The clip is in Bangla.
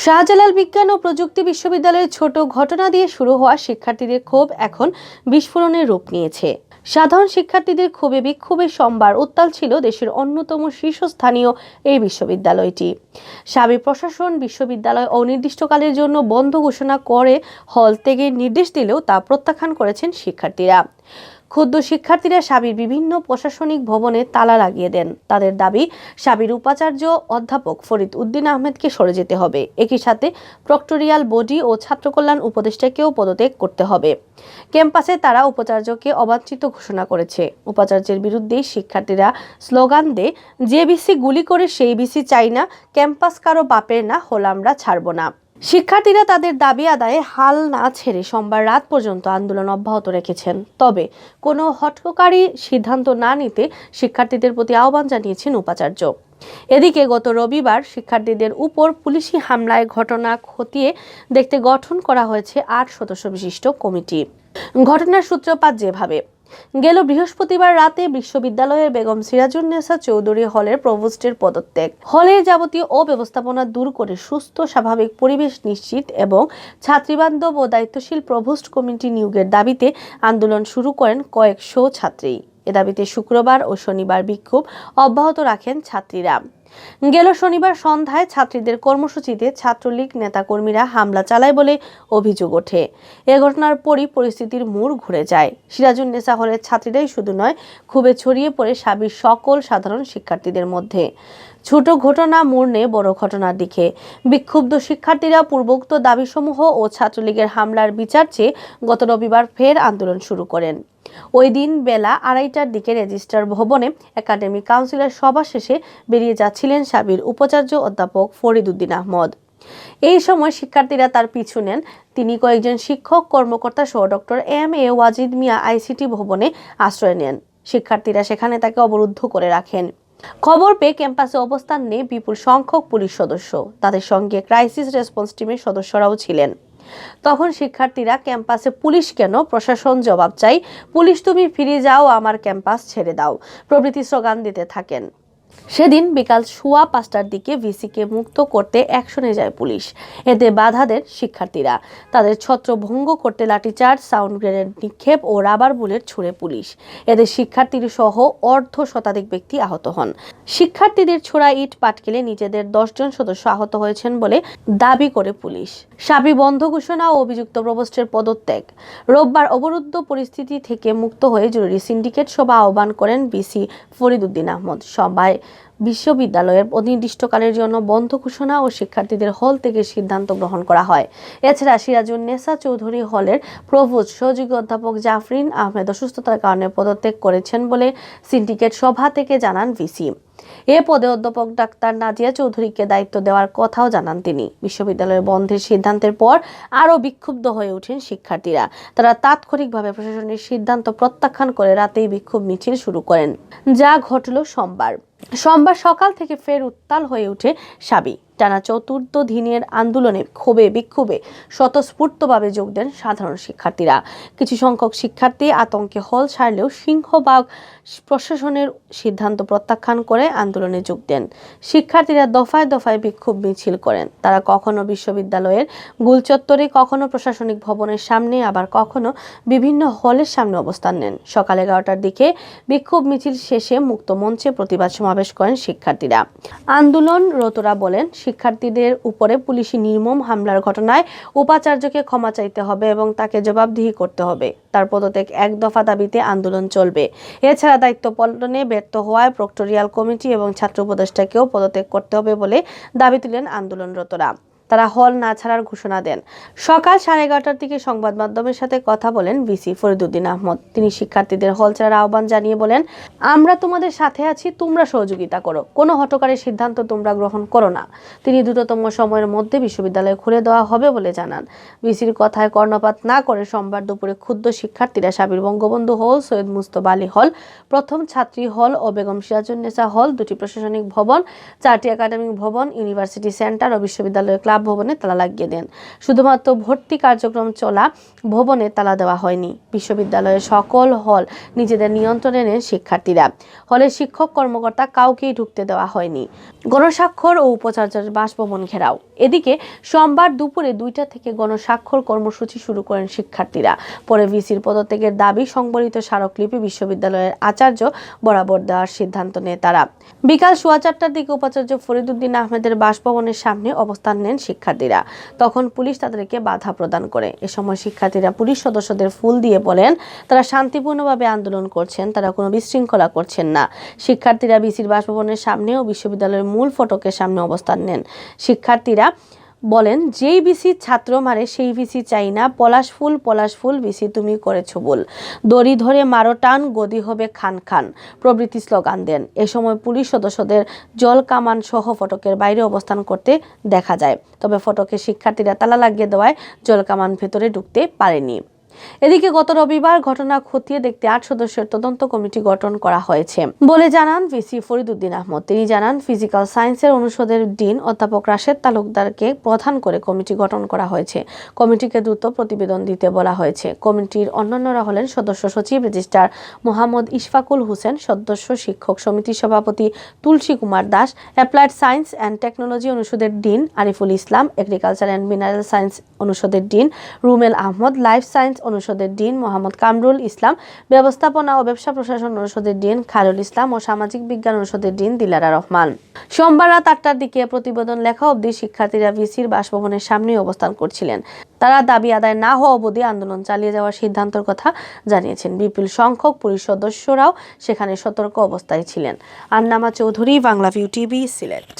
শাহজালাল বিজ্ঞান ও প্রযুক্তি বিশ্ববিদ্যালয়ের ছোট ঘটনা দিয়ে শুরু হওয়া শিক্ষার্থীদের ক্ষোভ এখন বিস্ফোরণের রূপ নিয়েছে। সাধারণ শিক্ষার্থীদের ক্ষোভে বিক্ষোভে সোমবার উত্তাল ছিল দেশের অন্যতম শীর্ষস্থানীয় এই বিশ্ববিদ্যালয়টি। সাবেক প্রশাসন বিশ্ববিদ্যালয় অনির্দিষ্টকালের জন্য বন্ধ ঘোষণা করে হল ত্যাগের নির্দেশ দিলেও তা প্রত্যাখ্যান করেছেন শিক্ষার্থীরা। ক্ষুব্ধ শিক্ষার্থীরা শাবির বিভিন্ন প্রশাসনিক ভবনে তালা লাগিয়ে দেন। তাদের দাবি, শাবির উপাচার্য অধ্যাপক ফরিদ উদ্দিন আহমেদকে সরে যেতে হবে। একই সাথে প্রক্টরিয়াল বডি ও ছাত্রকল্যাণ উপদেষ্টাকেও পদত্যাগ করতে হবে। ক্যাম্পাসে তারা উপাচার্যকে অবাঞ্ছিত ঘোষণা করেছে। উপাচার্যের বিরুদ্ধে শিক্ষার্থীরা স্লোগান দেয়, যে বিসি গুলি করে সেই বিসি চাই না, ক্যাম্পাস কারো বাপের না, হল আমরা ছাড়ব না। শিক্ষার্থীরা তাদের দাবি আদায়ে হাল না ছেড়ে সোমবার রাত পর্যন্ত আন্দোলন অব্যাহত রেখেছেন। তবে কোনো হঠকারী সিদ্ধান্ত না নিতে শিক্ষার্থীদের প্রতি আহ্বান জানিয়েছেন উপাচার্য। এদিকে গত রবিবার শিক্ষার্থীদের উপর পুলিশি হামলায় ঘটনা খতিয়ে দেখতে গঠন করা হয়েছে ৮ সদস্য বিশিষ্ট কমিটি। ঘটনার সূত্রপাত যেভাবে গেল বৃহস্পতিবার রাতে বিশ্ববিদ্যালয়ের বেগম সিরাজুন্নেসা চৌধুরী হলের প্রভোস্টের পদত্যাগ, হলের যাবতীয় অব্যবস্থাপনা দূর করে সুস্থ স্বাভাবিক পরিবেশ নিশ্চিত এবং ছাত্রীবান্ধব ও দায়িত্বশীল প্রভোস্ট কমিটি নিয়োগের দাবিতে আন্দোলন শুরু করেন কয়েকশো ছাত্রী। এ দাবিতে শুক্রবার ও শনিবার বিক্ষোভ অব্যাহত রাখেন ছাত্রীরা। গেল শনিবার সন্ধ্যায় ছাত্রীদের কর্মসূচিতে ছাত্রলীগ নেতাকর্মীরা হামলা চালায় বলে অভিযোগ ওঠে। এ ঘটনার পরই পরিস্থিতির মোড় ঘুরে যায়। সিরাজুন্নেসা হলের ছাত্রীরাই শুধু নয়, ক্ষোভে ছড়িয়ে পড়ে শাবির সকল সাধারণ শিক্ষার্থীদের মধ্যে। ছোট ঘটনা মোড় নেয় বড় ঘটনার দিকে। বিক্ষুব্ধ শিক্ষার্থীরা পূর্বোক্ত দাবিসমূহ ও ছাত্রলীগের হামলার বিচার চেয়ে গত রবিবার ফের আন্দোলন শুরু করেন। ওই দিন বেলা 2:30টার দিকে রেজিস্ট্রার ভবনে একাডেমিক কাউন্সিলের সভা শেষে বেরিয়ে যাচ্ছিলেন শাবির উপাচার্য অধ্যাপক ফরিদ উদ্দিন আহমেদ। এই সময় শিক্ষার্থীরা তার পিছু নেন। তিনি কয়েকজন শিক্ষক কর্মকর্তা সহ ডক্টর এম.এ. ওয়াজিদ মিয়া আইসিটি ভবনে আশ্রয় নেন। শিক্ষার্থীরা সেখানে তাকে অবরুদ্ধ করে রাখেন। খবর পেয়ে ক্যাম্পাসে অবস্থান নেয় বিপুল সংখ্যক পুলিশ সদস্য। তাদের সঙ্গে ক্রাইসিস রেসপন্স টিমের সদস্যরাও ছিলেন। তখন শিক্ষার্থীরা ক্যাম্পাসে পুলিশ কেন, প্রশাসন জবাব চাই, পুলিশ তুমি ফিরে যাও, আমার ক্যাম্পাস ছেড়ে দাও প্রভৃতি স্লোগান দিতে থাকেন। সেদিন বিকাল 5:15টার দিকে ভিসিকে মুক্ত করতে অ্যাকশনে যায় পুলিশ। এতে বাধা দেন শিক্ষার্থীরা। তাদের ছত্রভঙ্গ করতে লাঠিচার্জ, সাউন্ড গ্রেনেড নিক্ষেপ ও রাবার বুলেট ছুড়ে পুলিশ। এতে শিক্ষার্থীর সহ অর্ধ শতাধিক ব্যক্তি আহত হন। শিক্ষার্থীদের ছোড়া ইট পাটকেলে নিজেদের 10 জন সদস্য আহত হয়েছেন বলে দাবি করে পুলিশ। শাবি বন্ধ ঘোষণা ও অভিযুক্ত প্রভোস্টের পদত্যাগ। রোববার অবরুদ্ধ পরিস্থিতি থেকে মুক্ত হয়ে জরুরি সিন্ডিকেট সভা আহ্বান করেন ভিসি ফরিদ উদ্দিন আহমেদ। সভায় বিশ্ববিদ্যালয়ের অনির্দিষ্টকালের জন্য বন্ধ ঘোষণা ও শিক্ষার্থীদের হল থেকে সিদ্ধান্ত গ্রহণ করা হয়। এছাড়া সিরাজুন্নেসা চৌধুরী হলের প্রভোস্ট সহযোগী অধ্যাপক জাফরিন আহমেদ অসুস্থতার কারণে পদত্যাগ করেছেন বলে সিন্ডিকেট সভা থেকে জানান ভিসি। এ পদে অধ্যাপক ডাক্তার নাজিয়া চৌধুরীকে দায়িত্ব দেওয়ার কথাও জানান তিনি। বিশ্ববিদ্যালয়ের বন্ধের সিদ্ধান্তের পর আরও বিক্ষুব্ধ হয়ে ওঠেন শিক্ষার্থীরা। তারা তাৎক্ষণিকভাবে প্রশাসনের সিদ্ধান্ত প্রত্যাখ্যান করে রাতেই বিক্ষোভ মিছিল শুরু করেন। যা ঘটল সোমবার সকাল থেকে ফের উত্তাল হয়ে ওঠে শাবি। টানা 4র্থ দিনের আন্দোলনে ক্ষোভে বিক্ষোভে স্বতঃস্ফূর্তভাবে যোগ দেন সাধারণ শিক্ষার্থীরা। কিছু সংখ্যক শিক্ষার্থী আতঙ্কে হল ছাড়লেও সিংহভাগ প্রশাসনের সিদ্ধান্ত প্রত্যাখ্যান করে আন্দোলনে যোগ দেন। শিক্ষার্থীরা দফায় দফায় বিক্ষোভ মিছিল করেন। তারা কখনো বিশ্ববিদ্যালয়ের গুলচত্বরে, কখনো প্রশাসনিক ভবনের সামনে, আবার কখনো বিভিন্ন হলের সামনে অবস্থান নেন। সকাল 11টার দিকে বিক্ষোভ মিছিল শেষে মুক্ত মঞ্চে প্রতিবাদ সমাবেশ করেন শিক্ষার্থীরা। আন্দোলনরতরা বলেন, শিক্ষার্থীদের উপরে পুলিশি নির্মম হামলার ঘটনায় উপাচার্যকে ক্ষমা চাইতে হবে এবং তাকে জবাবদিহি করতে হবে। তার পদত্যাগ এক দফা দাবিতে আন্দোলন চলবে। এছাড়া দায়িত্ব পালনে ব্যর্থ হওয়ায় প্রক্টরিয়াল কমিটি এবং ছাত্র উপদেষ্টাকেও পদত্যাগ করতে হবে বলে দাবি তুলেন আন্দোলনরতরা। তারা হল না ছাড়ার ঘোষণা দেন। সকাল 11:30টার দিকে সংবাদ মাধ্যমের সাথে কথা বলেন ভিসি ফরিদ উদ্দিন আহমেদ। তিনি শিক্ষার্থীদের হল ছাড়ার আহ্বান জানিয়ে বলেন, আমরা তোমাদের সাথে আছি, তোমরা সহযোগিতা করো, কোনো হঠকারী সিদ্ধান্ত তোমরা গ্রহণ করো না। তিনি দ্রুততম সময়ের মধ্যে বিশ্ববিদ্যালয় খুলে দেওয়া হবে বলে জানান। ভিসির কথায় কর্ণপাত না করে সোমবার দুপুরে ক্ষুব্ধ শিক্ষার্থীরা শাবির বঙ্গবন্ধু হল, সৈয়দ মুজতবা আলী হল, প্রথম ছাত্রী হল ও বেগম সিরাজুন্নেসা হল, 2টি প্রশাসনিক ভবন, 4টি একাডেমিক ভবন, ইউনিভার্সিটি সেন্টার ও বিশ্ববিদ্যালয়ের ক্লাব ভবনে তালা লাগিয়ে দেন। শুধুমাত্র ভর্তি কার্যক্রম চলা ভবনে তালা দেওয়া হয়নি। বিশ্ববিদ্যালয়ের সকল হল নিজেদের নিয়ন্ত্রণে নেন শিক্ষার্থীরা। হলে শিক্ষক কর্মকর্তা কাউকেই ঢুকতে দেওয়া হয়নি। গণস্বাক্ষর ও উপাচার্যের বাসভবন ঘেরাও। এদিকে সোমবার দুপুরে 2টা থেকে গণস্বাক্ষর কর্মসূচি শুরু করেন শিক্ষার্থীরা। পরে ভিসির পদত্যাগের দাবি সংবলিত স্মারকলিপি বিশ্ববিদ্যালয়ের আচার্য বরাবর দেওয়ার সিদ্ধান্ত নেয় তারা। বিকাল 4:15টার দিকে উপাচার্য ফরিদউদ্দিন আহমেদের বাসভবনের সামনে অবস্থান নেন শিক্ষার্থীরা। তখন পুলিশ তাদেরকে বাধা প্রদান করে। এ সময় শিক্ষার্থীরা পুলিশ সদস্যদের ফুল দিয়ে বলেন তারা শান্তিপূর্ণভাবে আন্দোলন করছেন, তারা কোনো বিশৃঙ্খলা করছেন না। শিক্ষার্থীরা ভিসির বাসভবনের সামনে ও বিশ্ববিদ্যালয়ের মূল ফটকের সামনে অবস্থান নেন। শিক্ষার্থীরা বলেন, যেই ভিসি ছাত্র মারে সেই ভিসি চাই না, পলাশ ফুল ভিসি তুমি করেছো ভুল, দড়ি ধরে মারো টান, গদি হবে খান খান প্রভৃতি স্লোগান দেন। এ সময় পুলিশ সদস্যদের জল কামান সহ ফটকের বাইরে অবস্থান করতে দেখা যায়। তবে ফটকে শিক্ষার্থীরা তালা লাগিয়ে দেওয়ায় জল কামান ভেতরে ঢুকতে পারেনি। এদিকে গত রবিবার ঘটনা খতিয়ে দেখতে 8 সদস্যের তদন্ত কমিটি গঠন করা হয়েছে বলে জানান ভিসি ফরিদউদ্দিন আহমেদ। তিনি জানান, ফিজিক্যাল সায়েন্সের অনুষদের ডিন অধ্যাপক রাশেদ তালুকদারকে প্রধান করে কমিটি গঠন করা হয়েছে। কমিটিকে দ্রুত প্রতিবেদন দিতে বলা হয়েছে। কমিটির অন্যান্যরা হলেন সদস্য সচিব রেজিস্ট্রার মোহাম্মদ ইশফাকুল হোসেন, সদস্য শিক্ষক সমিতির সভাপতি Tulsi Kumar Das, applied science and technology অনুষদের dean Ariful Islam, agriculture and mineral science অনুষদের dean Rumel Ahmed, life science অনুষদের ডিন মোহাম্মদ কামরুল ইসলাম, ব্যবস্থাপনা ও ব্যবসা প্রশাসন অনুষদের ডিন খায়রুল ইসলাম ও সামাজিক বিজ্ঞান অনুষদের ডিন দিলারা রহমান। সোমবার রাত 8টার দিকে প্রতিবেদন লেখা অবধি শিক্ষার্থীরা ভিসির বাসভবনের সামনে অবস্থান করছিলেন। তারা দাবি আদায় না হওয়া অবধি আন্দোলন চালিয়ে যাওয়ার সিদ্ধান্তের কথা জানিয়েছেন। বিপুল সংখ্যক পুলিশ সদস্যরাও সেখানে সতর্ক অবস্থায় ছিলেন। আন্নামা চৌধুরী, বাংলা ভিউ টিভি, সিলেট।